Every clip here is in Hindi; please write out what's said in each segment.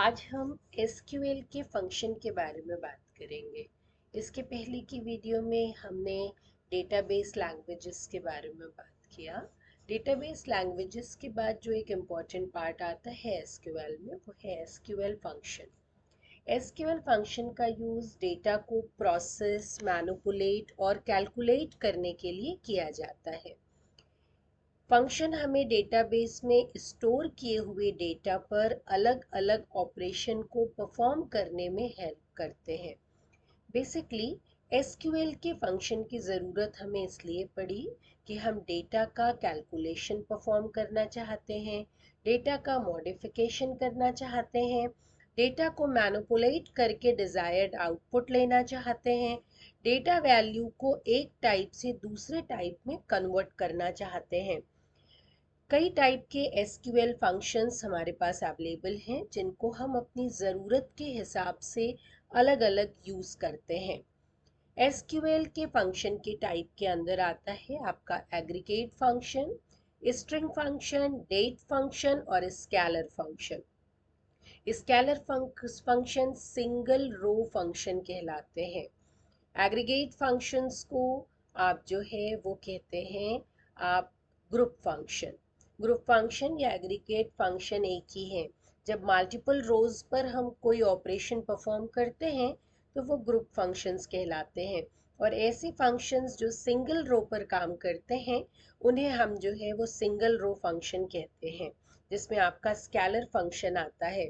आज हम एसक्यूएल के फंक्शन के बारे में बात करेंगे। इसके पहले की वीडियो में हमने डेटाबेस लैंग्वेजेस के बारे में बात किया। डेटाबेस लैंग्वेजेस के बाद जो एक इम्पॉर्टेंट पार्ट आता है एसक्यूएल में, वो है एसक्यूएल फंक्शन। एसक्यूएल फंक्शन का यूज़ डेटा को प्रोसेस, मैनिपुलेट और कैलकुलेट करने के लिए किया जाता है। फंक्शन हमें डेटाबेस में स्टोर किए हुए डेटा पर अलग अलग ऑपरेशन को परफॉर्म करने में हेल्प करते हैं। बेसिकली एसक्यूएल के फंक्शन की ज़रूरत हमें इसलिए पड़ी कि हम डेटा का कैलकुलेशन परफॉर्म करना चाहते हैं, डेटा का मॉडिफिकेशन करना चाहते हैं, डेटा को मैनिपुलेट करके डिज़ायर्ड आउटपुट लेना चाहते हैं, डेटा वैल्यू को एक टाइप से दूसरे टाइप में कन्वर्ट करना चाहते हैं। कई टाइप के एसक्यूएल फंक्शंस हमारे पास अवेलेबल हैं जिनको हम अपनी ज़रूरत के हिसाब से अलग अलग यूज़ करते हैं। एसक्यूएल के फंक्शन के टाइप के अंदर आता है आपका aggregate function, string function, date function और scalar function. Scalar function single row function कहलाते हैं। एग्रीगेट फंक्शंस को आप जो है वो कहते हैं आप ग्रुप फंक्शन। ग्रुप फंक्शन या एग्रीगेट फंक्शन एक ही है। जब मल्टीपल रोज पर हम कोई ऑपरेशन परफॉर्म करते हैं तो वो ग्रुप फंक्शंस कहलाते हैं, और ऐसे फंक्शंस जो सिंगल रो पर काम करते हैं उन्हें हम जो है वो सिंगल रो फंक्शन कहते हैं, जिसमें आपका स्केलर फंक्शन आता है।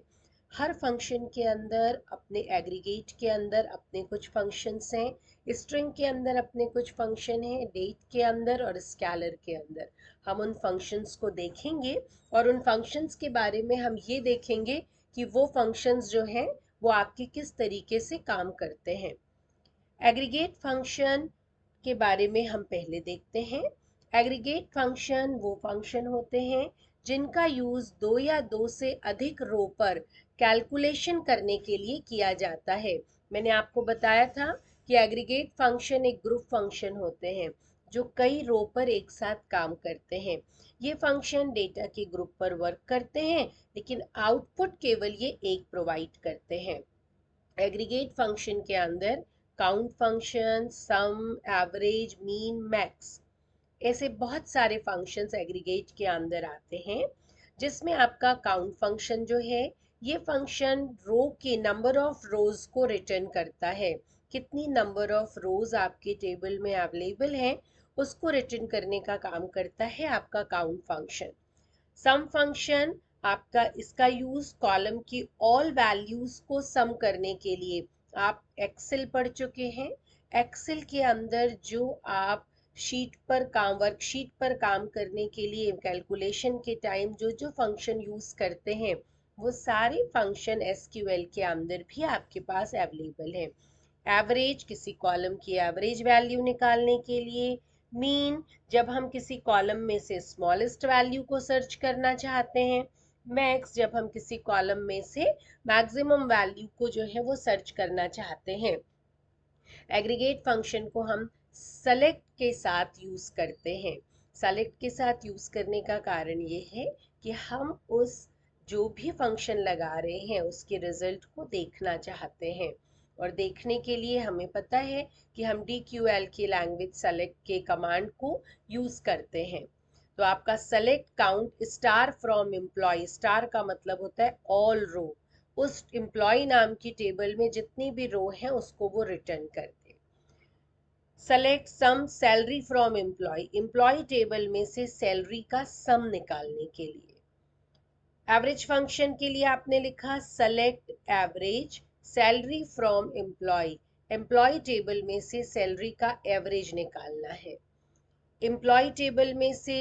हर फंक्शन के अंदर अपने एग्रीगेट के अंदर अपने कुछ फंक्शंस हैं, स्ट्रिंग के अंदर अपने कुछ फंक्शन हैं, डेट के अंदर और स्केलर के अंदर। हम उन फंक्शंस को देखेंगे और उन फंक्शंस के बारे में हम ये देखेंगे कि वो फंक्शंस जो हैं वो आपके किस तरीके से काम करते हैं। एग्रीगेट फंक्शन के बारे में हम पहले देखते हैं। एग्रीगेट फंक्शन वो फंक्शन होते हैं जिनका यूज़ दो या दो से अधिक रो पर कैलकुलेशन करने के लिए किया जाता है। मैंने आपको बताया था कि एग्रीगेट फंक्शन एक ग्रुप फंक्शन होते हैं जो कई रो पर एक साथ काम करते हैं। ये फंक्शन डेटा के ग्रुप पर वर्क करते हैं, लेकिन आउटपुट केवल ये एक प्रोवाइड करते हैं। एग्रीगेट फंक्शन के अंदर काउंट फंक्शन, सम, एवरेज, मीन, मैक्स, ऐसे बहुत सारे फंक्शंस एग्रीगेट के अंदर आते हैं। जिसमें आपका काउंट फंक्शन जो है, ये फंक्शन रो के नंबर ऑफ रोज को रिटर्न करता है। कितनी नंबर ऑफ रोज आपके टेबल में अवेलेबल हैं उसको रिटर्न करने का काम करता है आपका काउंट फंक्शन। सम फंक्शन आपका इसका यूज कॉलम की ऑल वैल्यूज को सम करने के लिए। आप एक्सेल पढ़ चुके हैं। एक्सेल के अंदर जो आप शीट पर काम वर्कशीट पर काम करने के लिए कैलकुलेशन के टाइम जो जो फंक्शन यूज करते हैं वो सारे फंक्शन एसक्यूएल के अंदर भी आपके पास अवेलेबल है। एवरेज किसी कॉलम की एवरेज वैल्यू निकालने के लिए, मीन जब हम किसी कॉलम में से स्मॉलेस्ट वैल्यू को सर्च करना चाहते हैं, मैक्स जब हम किसी कॉलम में से मैक्सिमम वैल्यू को जो है वो सर्च करना चाहते हैं। एग्रीगेट फंक्शन को हम सेलेक्ट के साथ यूज करते हैं। सेलेक्ट के साथ यूज करने का कारण ये है कि हम उस जो भी फंक्शन लगा रहे हैं उसके रिजल्ट को देखना चाहते हैं, और देखने के लिए हमें पता है कि हम DQL की लैंग्वेज सेलेक्ट के कमांड को यूज करते हैं। तो आपका select count star from employ, star का मतलब होता है ऑल रो, उस एम्प्लॉय नाम की टेबल में जितनी भी रो है उसको वो रिटर्न करते। Select sum salary from employ, employ table में से सैलरी का सम निकालने के लिए। एवरेज फंक्शन के लिए आपने लिखा select average salary from employ, employ table में से सैलरी का एवरेज निकालना है। एम्प्लॉय टेबल में से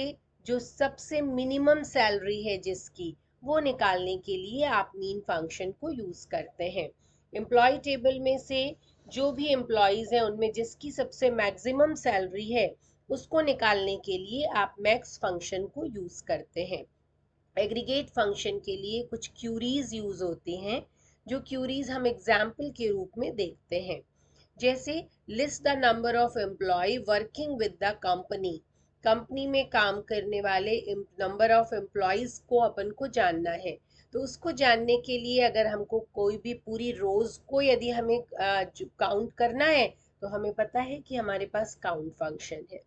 जो सबसे मिनिमम सैलरी है जिसकी, वो निकालने के लिए आप मीन फंक्शन को यूज करते हैं। एम्प्लॉय टेबल में से जो भी एम्प्लॉयज हैं उनमें जिसकी सबसे मैक्सिमम सैलरी है उसको निकालने के लिए आप मैक्स फंक्शन को यूज करते हैं। एग्रीगेट फंक्शन के लिए कुछ क्यूरीज यूज होती हैं, जो क्यूरीज हम एग्जाम्पल के रूप में देखते हैं। जैसे list the number of employ working with the company, company में काम करने वाले नंबर ऑफ एम्प्लॉयज को अपन को जानना है। तो उसको जानने के लिए अगर हमको कोई भी पूरी रोज को यदि हमें काउंट करना है तो हमें पता है कि हमारे पास काउंट फंक्शन है।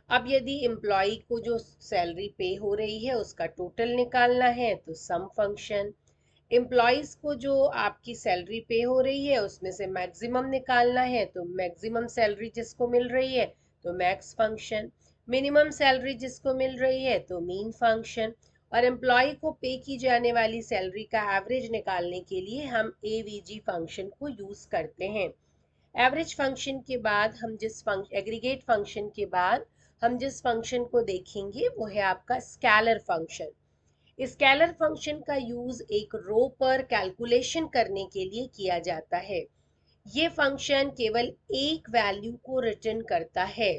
अब यदि एम्प्लॉय को जो सैलरी पे हो रही है उसका टोटल निकालना है तो सम फंक्शन, एम्प्लॉयज को जो आपकी सैलरी पे हो रही है उसमें से मैक्सिमम निकालना है तो मैक्सिमम सैलरी जिसको मिल रही है तो मैक्स फंक्शन, मिनिमम सैलरी जिसको मिल रही है तो मीन फंक्शन, और एम्प्लॉय को पे की जाने वाली सैलरी का एवरेज निकालने के लिए हम एवीजी फंक्शन को यूज करते हैं। एवरेज फंक्शन के बाद हम एग्रीगेट फंक्शन के बाद हम जिस फंक्शन को देखेंगे वो है आपका स्केलर फंक्शन। स्केलर फंक्शन का यूज एक रो पर कैलकुलेशन करने के लिए किया जाता है। ये फंक्शन केवल एक वैल्यू को रिटर्न करता है।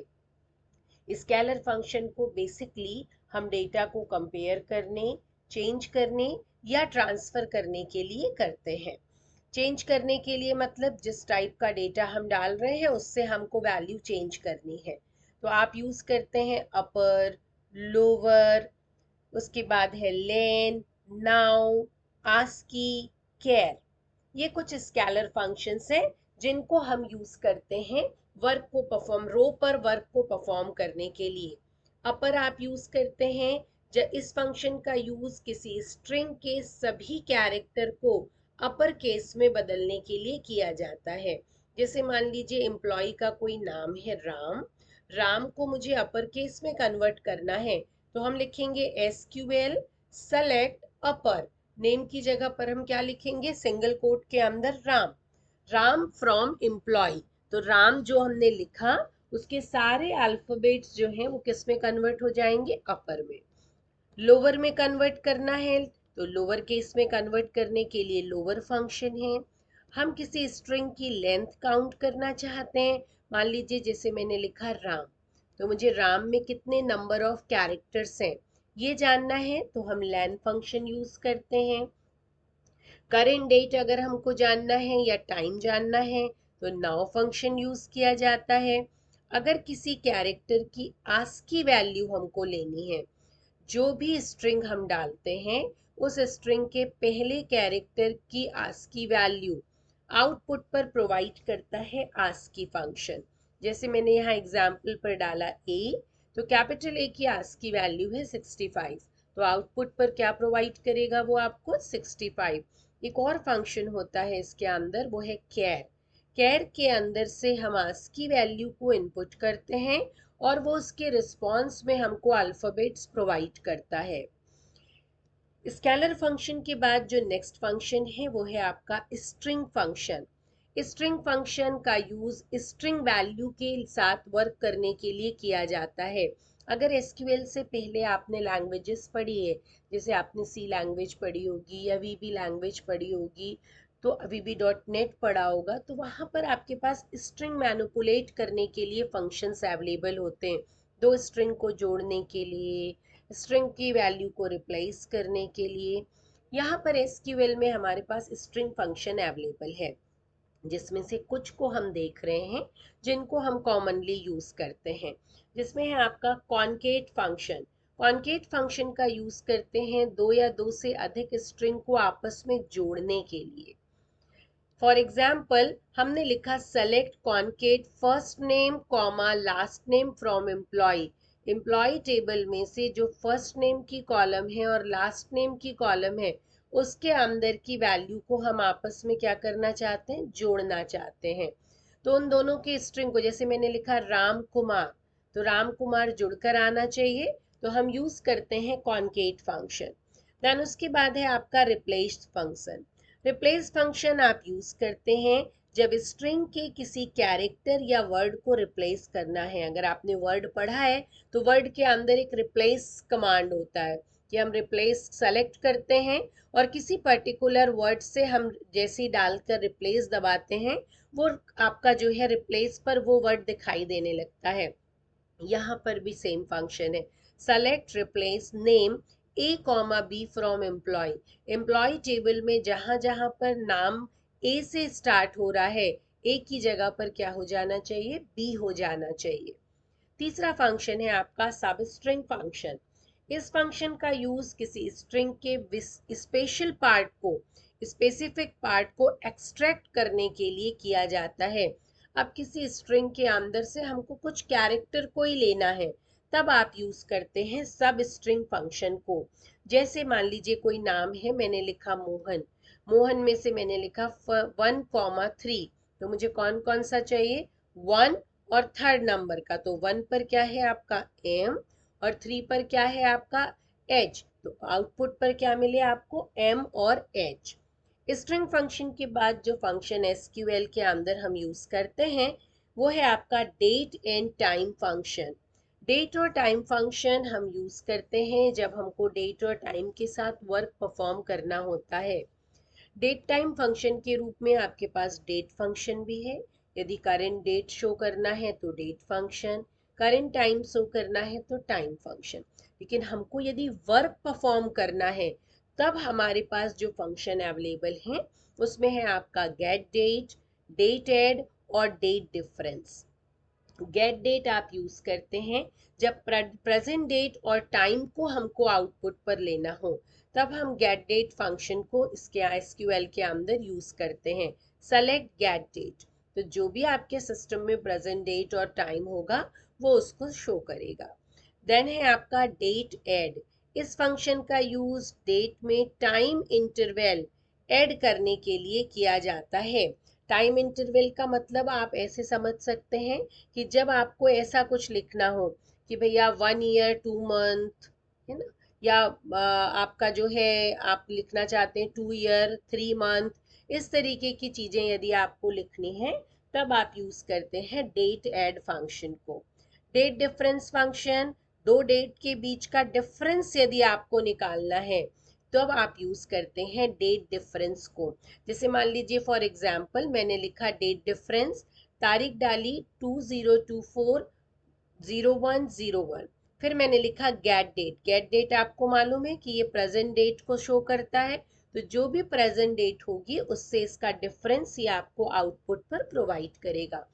स्केलर फंक्शन को बेसिकली हम डेटा को कंपेयर करने, चेंज करने या ट्रांसफर करने के लिए करते हैं। चेंज करने के लिए मतलब जिस टाइप का डेटा हम डाल रहे हैं उससे हमको वैल्यू चेंज करनी है तो आप यूज करते हैं अपर, लोअर, उसके बाद है लेन, नाउ, आस्की, केयर। ये कुछ स्केलर फंक्शंस हैं जिनको हम यूज करते हैं वर्क को परफॉर्म, रो पर वर्क को परफॉर्म करने के लिए। अपर आप यूज करते हैं जब इस फंक्शन का यूज किसी स्ट्रिंग के सभी कैरेक्टर को अपर केस में बदलने के लिए किया जाता है। जैसे मान लीजिए एम्प्लॉय का कोई नाम है राम, राम को मुझे अपर केस में कन्वर्ट करना है तो हम लिखेंगे SQL सेलेक्ट अपर, नेम की जगह पर हम क्या लिखेंगे सिंगल कोट के अंदर राम, राम फ्रॉम एम्प्लॉय। तो राम जो हमने लिखा उसके सारे अल्फाबेट्स जो हैं वो किस में कन्वर्ट हो जाएंगे अपर में। लोअर में कन्वर्ट करना है तो लोअर केस में कन्वर्ट करने के लिए लोअर फंक्शन है। हम किसी स्ट्रिंग की लेंथ काउंट करना चाहते हैं, मान लीजिए जैसे मैंने लिखा राम तो मुझे राम में कितने नंबर ऑफ कैरेक्टर्स हैं ये जानना है तो हम लेन फंक्शन यूज करते हैं। करेंट डेट अगर हमको जानना है या टाइम जानना है तो नाउ फंक्शन यूज किया जाता है। अगर किसी कैरेक्टर की आस्की वैल्यू हमको लेनी है, जो भी स्ट्रिंग हम डालते हैं उस स्ट्रिंग के पहले कैरेक्टर की आस्की वैल्यू आउटपुट पर प्रोवाइड करता है आस्की फंक्शन। जैसे मैंने यहाँ एग्जाम्पल पर डाला ए, तो कैपिटल ए की आस्की वैल्यू है 65, तो आउटपुट पर क्या प्रोवाइड करेगा वो आपको 65। एक और फंक्शन होता है इसके अंदर वो है कैर, कैर के अंदर से हम आस्की वैल्यू को इनपुट करते हैं और वो उसके रिस्पॉन्स में हमको अल्फाबेट्स प्रोवाइड करता है। स्केलर फंक्शन के बाद जो नेक्स्ट फंक्शन है वो है आपका स्ट्रिंग फंक्शन। स्ट्रिंग फंक्शन का यूज स्ट्रिंग वैल्यू के साथ वर्क करने के लिए किया जाता है। अगर एसक्यूएल से पहले आपने लैंग्वेजेस पढ़ी है, जैसे आपने सी लैंग्वेज पढ़ी होगी या वीबी लैंग्वेज पढ़ी होगी तो VB.NET पढ़ा होगा, तो वहाँ पर आपके पास स्ट्रिंग मैनिपुलेट करने के लिए फंक्शंस अवेलेबल होते हैं। दो स्ट्रिंग को जोड़ने के लिए, स्ट्रिंग की वैल्यू को रिप्लेस करने के लिए। यहाँ पर एसक्यूएल में हमारे पास स्ट्रिंग फंक्शन अवेलेबल है जिसमें से कुछ को हम देख रहे हैं जिनको हम कॉमनली यूज करते हैं, जिसमें है आपका कॉनकेट फंक्शन। कॉनकेट फंक्शन का यूज करते हैं दो या दो से अधिक स्ट्रिंग को आपस में जोड़ने के लिए। फॉर एग्जाम्पल हमने लिखा select concat first name comma last name from employ. Employ table में से जो फर्स्ट नेम की कॉलम है और लास्ट नेम की कॉलम है उसके अंदर की वैल्यू को हम आपस में क्या करना चाहते हैं, जोड़ना चाहते हैं। तो उन दोनों के स्ट्रिंग को, जैसे मैंने लिखा राम कुमार, तो राम कुमार जुड़कर आना चाहिए, तो हम यूज करते हैं कॉनकेट फंक्शन। देन उसके बाद है आपका रिप्लेस फंक्शन। रिप्लेस फंक्शन आप यूज करते हैं जब स्ट्रिंग के किसी कैरेक्टर या वर्ड को रिप्लेस करना है। अगर आपने वर्ड पढ़ा है तो वर्ड के अंदर एक रिप्लेस कमांड होता है कि हम रिप्लेस सेलेक्ट करते हैं और किसी पर्टिकुलर वर्ड से हम जैसे डालकर रिप्लेस दबाते हैं वो आपका जो है रिप्लेस पर वो वर्ड दिखाई देने लगता है। यहाँ पर भी सेम फंक्शन है, select replace name A comma B from employ. Employ table में जहां जहां पर नाम ए से स्टार्ट हो रहा है ए की जगह पर क्या हो जाना चाहिए, बी हो जाना चाहिए। तीसरा फंक्शन है आपका सबस्ट्रिंग फंक्शन। इस फंक्शन का यूज किसी स्ट्रिंग के स्पेशल पार्ट को, स्पेसिफिक पार्ट को एक्सट्रैक्ट करने के लिए किया जाता है। अब किसी स्ट्रिंग के अंदर से हमको कुछ कैरेक्टर को ही लेना है, तब आप यूज करते हैं सब स्ट्रिंग फंक्शन को। जैसे मान लीजिए कोई नाम है, मैंने लिखा मोहन, मोहन में से मैंने लिखा 1,3, तो मुझे कौन कौन सा चाहिए, 1 और थर्ड नंबर का, तो 1 पर क्या है आपका m और 3 पर क्या है आपका h, तो आउटपुट पर क्या मिले आपको m और h। स्ट्रिंग फंक्शन के बाद जो फंक्शन एसक्यूएल के अंदर हम यूज करते हैं वो है आपका date and time function. Date और टाइम फंक्शन हम यूज करते हैं जब हमको डेट और टाइम के साथ वर्क परफॉर्म करना होता है। डेट टाइम फंक्शन के रूप में आपके पास डेट फंक्शन भी है, यदि करंट डेट शो करना है तो date function, current time show करना है तो टाइम फंक्शन। लेकिन हमको यदि वर्क परफॉर्म करना है तब हमारे पास जो फंक्शन अवेलेबल है उसमें है आपका गेट डेट, डेट एड और डेट डिफरेंस। गेट डेट आप यूज करते हैं जब प्रेजेंट डेट और टाइम को हमको आउटपुट पर लेना हो, तब हम गेट डेट फंक्शन को इसके एसक्यूएल के अंदर यूज करते हैं। सेलेक्ट गेट डेट, तो जो भी आपके सिस्टम में प्रेजेंट डेट और टाइम होगा वो उसको शो करेगा। देन है आपका डेट ऐड। इस फंक्शन का यूज डेट में टाइम इंटरवल ऐड करने के लिए किया जाता है। टाइम इंटरवल का मतलब आप ऐसे समझ सकते हैं कि जब आपको ऐसा कुछ लिखना हो कि भैया 1 ईयर 2 मंथ, है ना, या आपका जो है आप लिखना चाहते हैं 2 ईयर 3 मंथ, इस तरीके की चीजें यदि आपको लिखनी है तब आप यूज करते हैं डेट ऐड फंक्शन को। डेट डिफरेंस फंक्शन, दो डेट के बीच का डिफरेंस यदि आपको निकालना है तो अब आप यूज करते हैं डेट डिफरेंस को। जैसे मान लीजिए फॉर एग्जांपल मैंने लिखा डेट डिफरेंस, तारीख डाली 2024/01/01, फिर मैंने लिखा गेट डेट। गेट डेट आपको मालूम है कि ये प्रेजेंट डेट को शो करता है, तो जो भी प्रेजेंट डेट होगी उससे इसका डिफरेंस ये आपको आउटपुट पर प्रोवाइड करेगा।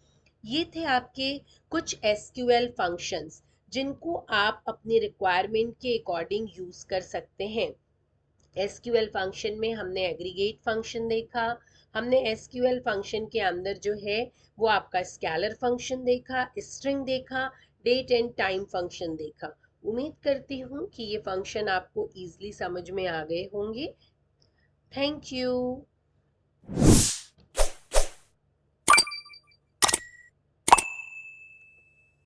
ये थे आपके कुछ एसक्यूएल फंक्शंस जिनको आप अपनी रिक्वायरमेंट के अकॉर्डिंग यूज कर सकते हैं। एसक्यूएल फंक्शन में हमने एग्रीगेट फंक्शन देखा, हमने एसक्यूएल फंक्शन के अंदर जो है वो आपका स्केलर फंक्शन देखा, स्ट्रिंग देखा, डेट एंड टाइम फंक्शन देखा। उम्मीद करती हूँ कि ये फंक्शन आपको इजीली समझ में आ गए होंगे। Thank you.